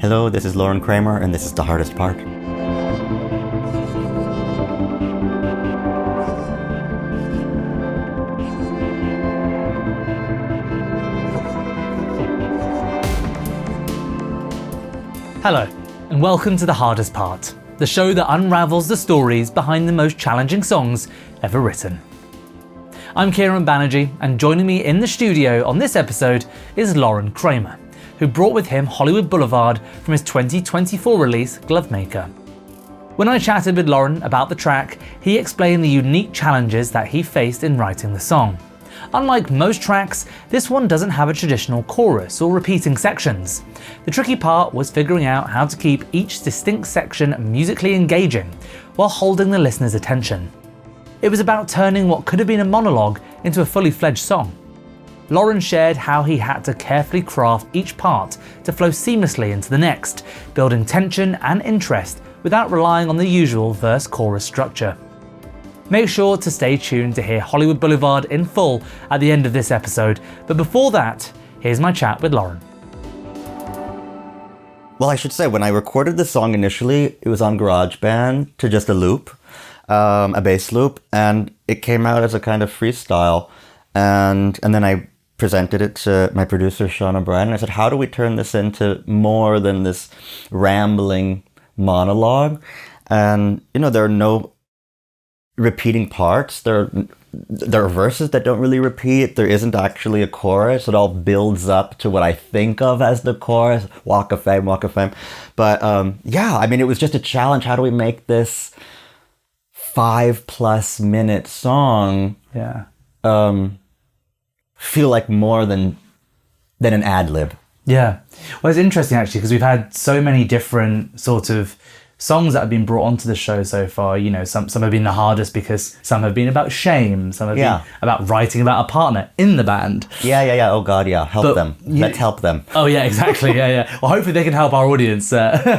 Hello, this is Loren Kramar, and this is The Hardest Part. Hello, and welcome to The Hardest Part, the show that unravels the stories behind the most challenging songs ever written. I'm Kieron Banerji, and joining me in the studio on this episode is Loren Kramar, who brought with him Hollywood Blvd from his 2024 release, Glovemaker. When I chatted with Loren about the track, he explained the unique challenges that he faced in writing the song. Unlike most tracks, this one doesn't have a traditional chorus or repeating sections. The tricky part was figuring out how to keep each distinct section musically engaging while holding the listener's attention. It was about turning what could have been a monologue into a fully fledged song. Loren shared how he had to carefully craft each part to flow seamlessly into the next, building tension and interest without relying on the usual verse-chorus structure. Make sure to stay tuned to hear Hollywood Blvd in full at the end of this episode, but before that, here's my chat with Loren. Well, I should say, when I recorded the song initially, it was on GarageBand to just a loop, a bass loop, and it came out as a kind of freestyle. And then I presented it to my producer, Sean O'Brien, and I said, how do we turn this into more than this rambling monologue? And, there are no repeating parts. There are verses that don't really repeat. There isn't actually a chorus. It all builds up to what I think of as the chorus. Walk of Fame, Walk of Fame. But it was just a challenge. How do we make this 5+ minute song feel like more than an ad-lib? Yeah. Well, it's interesting actually, because we've had so many different sort of songs that have been brought onto the show so far. Some have been the hardest because some have been about shame, some have been about writing about a partner in the band. Yeah. Oh God, yeah. Help them. Let's help them. Oh yeah, exactly. Yeah. Well, hopefully they can help our audience. But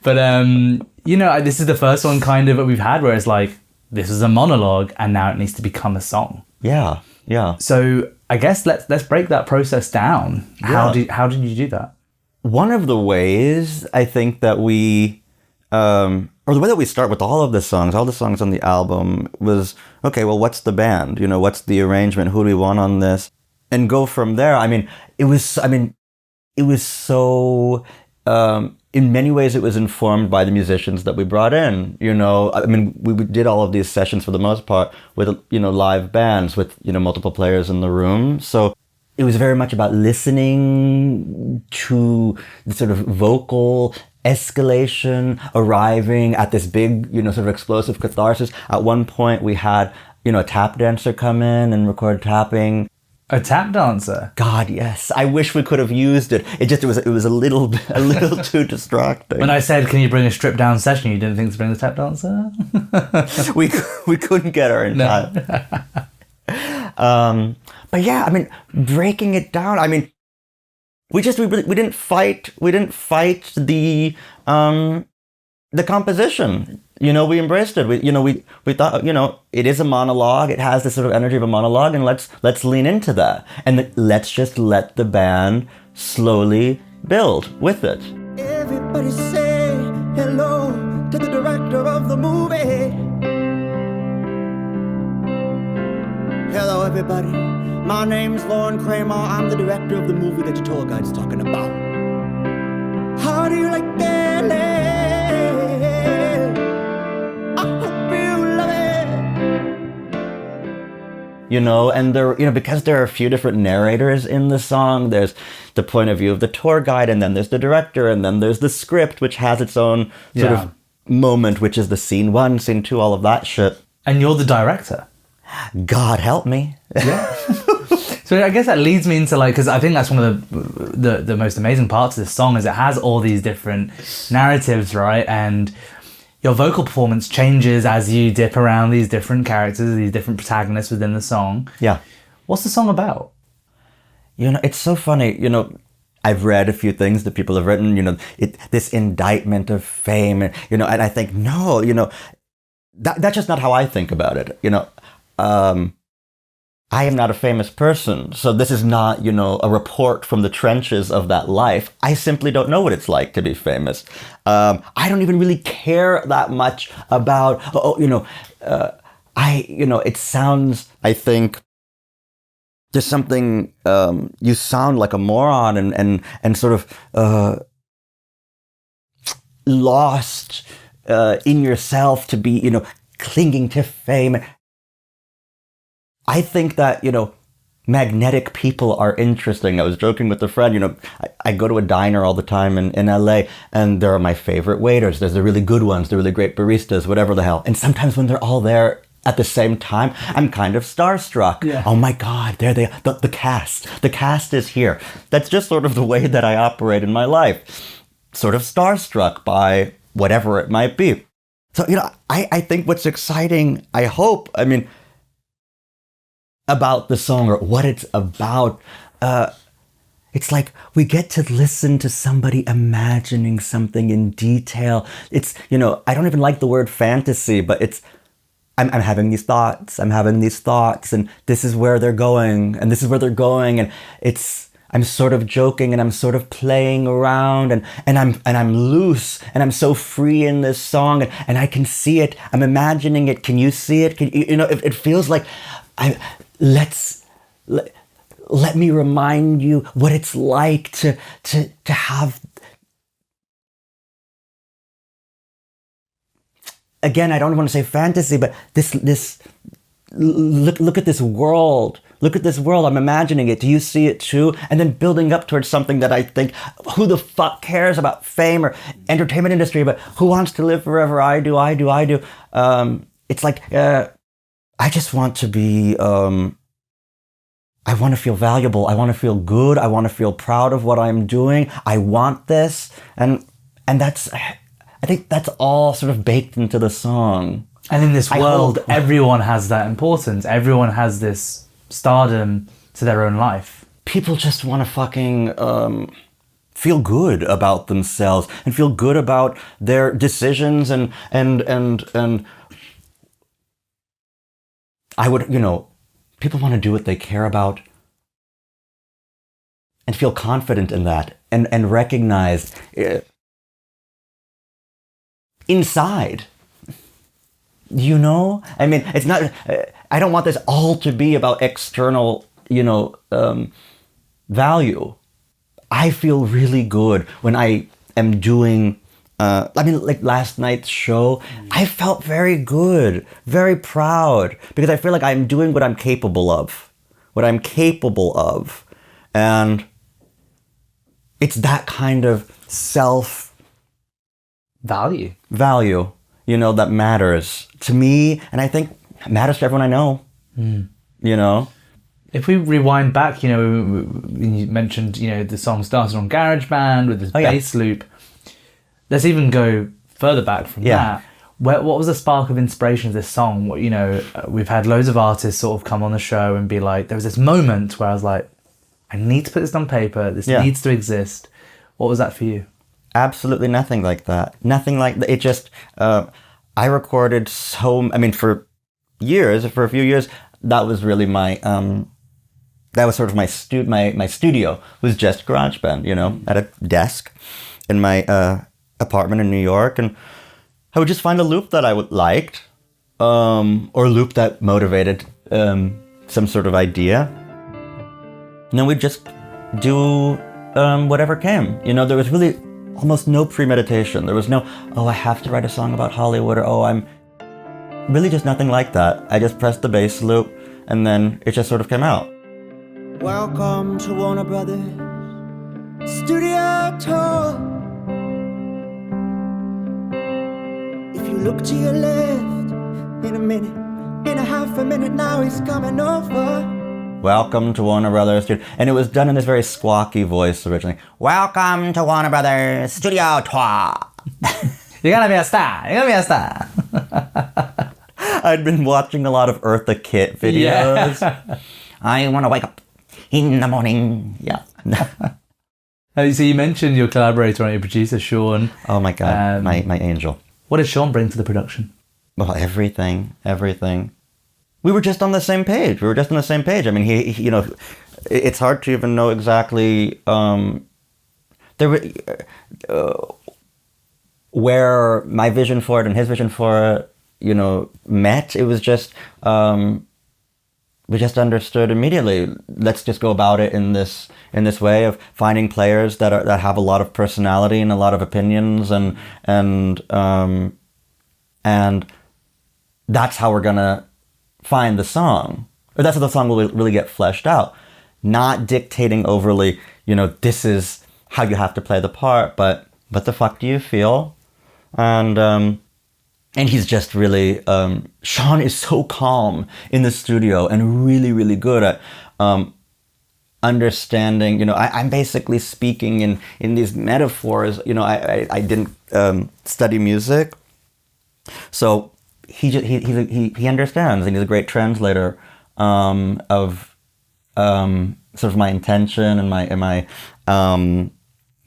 this is the first one kind of that we've had where it's like, this is a monologue and now it needs to become a song. Yeah. So I guess let's break that process down. How did you do that? One of the ways I think that we, or the way that we start with all the songs on the album was, okay, well, what's the band? What's the arrangement? Who do we want on this? And go from there. It was so, in many ways it was informed by the musicians that we brought in. We did all of these sessions for the most part with, live bands with, multiple players in the room. So it was very much about listening to the sort of vocal escalation, arriving at this big, sort of explosive catharsis. At one point we had, a tap dancer come in and record tapping. A tap dancer? God, yes. I wish we could have used it. It was a little too distracting. When I said, can you bring a stripped down session, you didn't think to bring the tap dancer? we couldn't get her in time. But yeah, breaking it down. We didn't fight the composition. We embraced it. We thought, it is a monologue. It has this sort of energy of a monologue, and let's lean into that. And let's just let the band slowly build with it. Everybody say hello to the director of the movie. Hello, everybody. My name's Loren Kramar. I'm the director of the movie that your tour guide's talking about. How do you like that? I hope you love it. And there, because there are a few different narrators in the song, there's the point of view of the tour guide, and then there's the director, and then there's the script, which has its own sort of moment, which is the scene 1, scene 2, all of that shit. And you're the director. God help me. Yeah. So I guess that leads me into because I think that's one of the most amazing parts of this song is it has all these different narratives, right? And your vocal performance changes as you dip around these different characters, these different protagonists within the song. Yeah. What's the song about? It's so funny. I've read a few things that people have written, this indictment of fame, and I think, no, that's just not how I think about it. I am not a famous person, so this is not, a report from the trenches of that life. I simply don't know what it's like to be famous. I don't even really care that much about, it sounds, I think, there's something, you sound like a moron and sort of lost in yourself to be, clinging to fame. I think that, magnetic people are interesting. I was joking with a friend, I go to a diner all the time in LA, and there are my favorite waiters. There's the really good ones, the really great baristas, whatever the hell. And sometimes when they're all there at the same time, I'm kind of starstruck. Yeah. Oh my God, there they are. The cast. The cast is here. That's just sort of the way that I operate in my life. Sort of starstruck by whatever it might be. So, I think what's exciting, I hope, about the song or what it's about, it's like we get to listen to somebody imagining something in detail. It's, I don't even like the word fantasy, but it's, I'm having these thoughts, and this is where they're going, and this is where they're going, and I'm sort of joking, and I'm sort of playing around, and I'm loose, and I'm so free in this song, and I can see it, I'm imagining it. Can you see it? It feels like let me remind you what it's like to have. Again, I don't want to say fantasy, but this look at this world. Look at this world. I'm imagining it. Do you see it too? And then building up towards something that I think, who the fuck cares about fame or entertainment industry? But who wants to live forever? I do. It's like. I just want to be, I want to feel valuable. I want to feel good. I want to feel proud of what I'm doing. I want this. And that's, I think that's all sort of baked into the song. And in this world, everyone has that importance. Everyone has this stardom to their own life. People just want to fucking feel good about themselves and feel good about their decisions and I would, people want to do what they care about and feel confident in that and recognize inside, it's not, I don't want this all to be about external, value. I feel really good when I am doing like last night's show, I felt very good, very proud, because I feel like I'm doing what I'm capable of. And it's that kind of value, that matters to me, and I think it matters to everyone I know, If we rewind back, you mentioned, the song started on GarageBand with this bass loop. Let's even go further back from that. What was the spark of inspiration of this song? We've had loads of artists sort of come on the show and be like, there was this moment where I was like, I need to put this on paper. This needs to exist. What was that for you? Absolutely nothing like that. Nothing like that. It just, I recorded for a few years, that was really my, that was sort of my studio was just GarageBand, at a desk in my, apartment in New York, and I would just find a loop that I liked, or a loop that motivated some sort of idea, and then we'd just do whatever came. There was really almost no premeditation. There was no, I have to write a song about Hollywood, or I'm really just nothing like that. I just pressed the bass loop, and then it just sort of came out. Welcome to Warner Brothers Studio Tour. If you look to your left, in a minute, in a half a minute, now he's coming over. Welcome to Warner Brothers Studio. And it was done in this very squawky voice originally. Welcome to Warner Brothers Studio Tour. You're gonna be a star. I'd been watching a lot of Eartha Kitt videos. Yeah. I want to wake up in the morning. Yeah. So you mentioned your collaborator on your producer, Sean. Oh my God, my angel. What did Sean bring to the production? Well, everything. we were just on the same page. I mean, he you know, it's hard to even know exactly there were where my vision for it and his vision for it, you know, met. It was just we just understood immediately. Let's just go about it in this way of finding players that have a lot of personality and a lot of opinions, and that's how we're gonna find the song, or that's how the song will really get fleshed out. Not dictating overly, you know, this is how you have to play the part, but what the fuck do you feel? And he's just really, Sean is so calm in the studio and really, really good at understanding, you know, I'm basically speaking in these metaphors. You know, I didn't study music, so he understands, and he's a great translator of sort of my intention and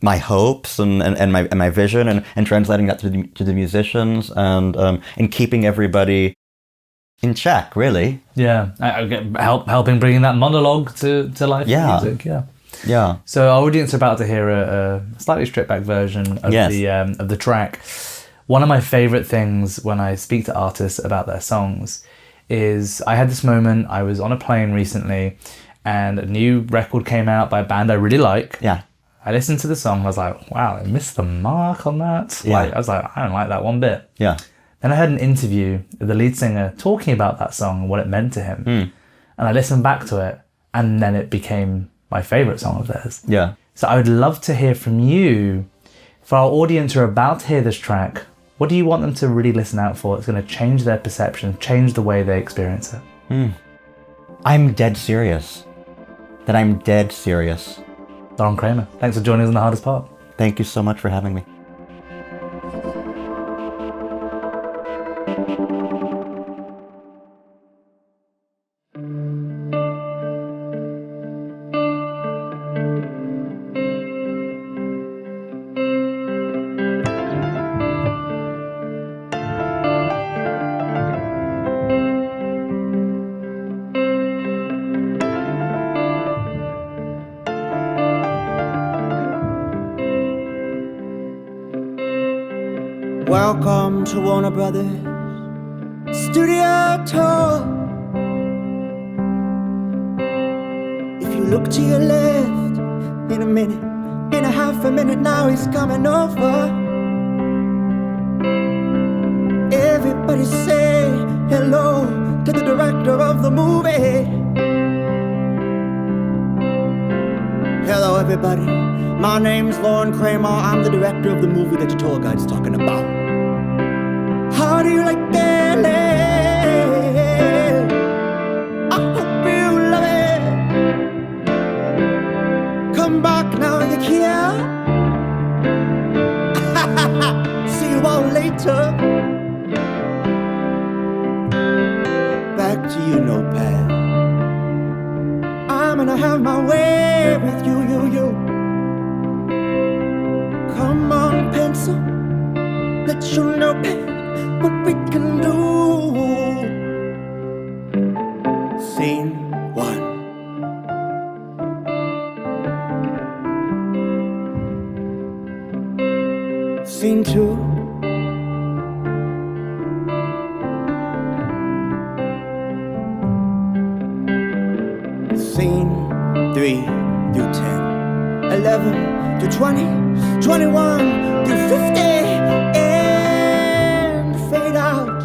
my hopes and my vision, and translating that to the musicians, and keeping everybody in check, really. Yeah, helping bringing that monologue to life. Yeah. In music. Yeah. Yeah. So our audience are about to hear a slightly stripped back version of the track. One of my favorite things when I speak to artists about their songs is, I had this moment. I was on a plane recently, and a new record came out by a band I really like. Yeah. I listened to the song. I was like, wow, I missed the mark on that. Yeah. I was like, I don't like that one bit. Yeah. Then I heard an interview of the lead singer talking about that song and what it meant to him. And I listened back to it, and then it became my favorite song of theirs. Yeah. So I would love to hear from you. For our audience who are about to hear this track, what do you want them to really listen out for? It's going to change their perception, change the way they experience it. I'm dead serious. I'm dead serious. Loren Kramar, thanks for joining us on The Hardest Part. Thank you so much for having me. Welcome to Warner Brothers Studio Tour. If you look to your left, in a minute, in a half a minute now he's coming over. Everybody say hello to the director of the movie. Hello everybody, my name's Loren Kramar. I'm the director of the movie that your tour guide's talking about. How do you like that? I hope you love it. Come back now, you're here. See you all later. Back to you, Notepad. I'm gonna have my way with you. Come on, pencil. Let you know what we can do. Scene 1. Scene 2. Scene 3 through 10, 11 to 20, 21 to 50, and fade out.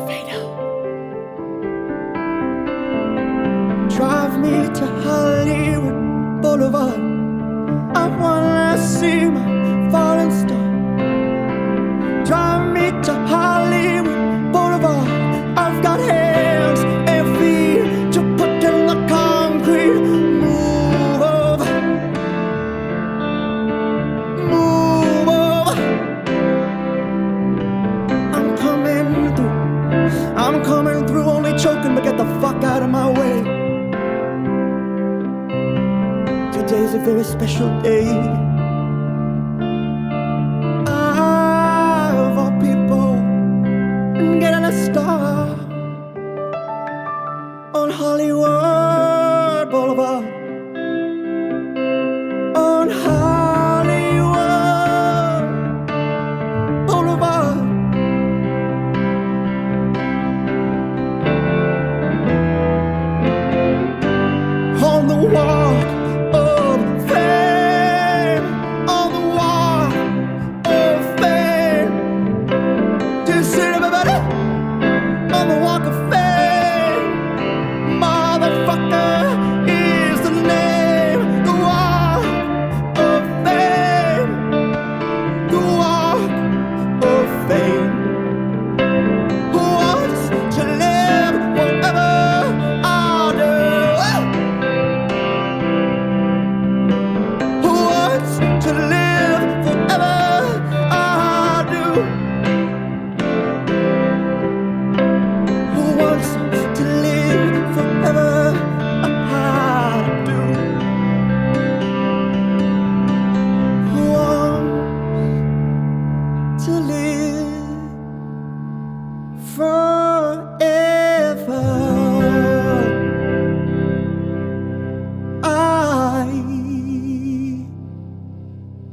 Fade out. Drive me to Hollywood Boulevard. I wanna see my falling star. Drive me to Hollywood Boulevard. I've got hands and feet to put in the concrete. Move over. Move over. I'm coming through, only choking, but get the fuck out of my way. Today's a very special day. Of all people, getting a start.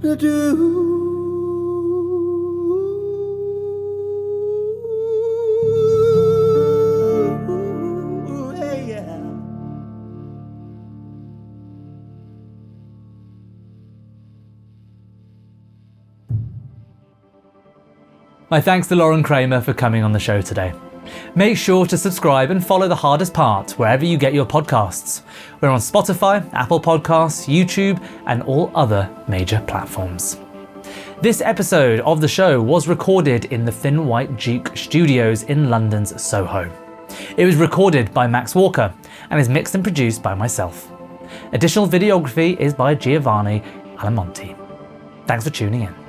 do. Yeah. My thanks to Loren Kramar for coming on the show today. Make sure to subscribe and follow The Hardest Part wherever you get your podcasts. We're on Spotify, Apple Podcasts, YouTube, and all other major platforms. This episode of the show was recorded in the Thin White Duke studios in London's Soho. It was recorded by Max Walker and is mixed and produced by myself. Additional videography is by Giovanni Almonte. Thanks for tuning in.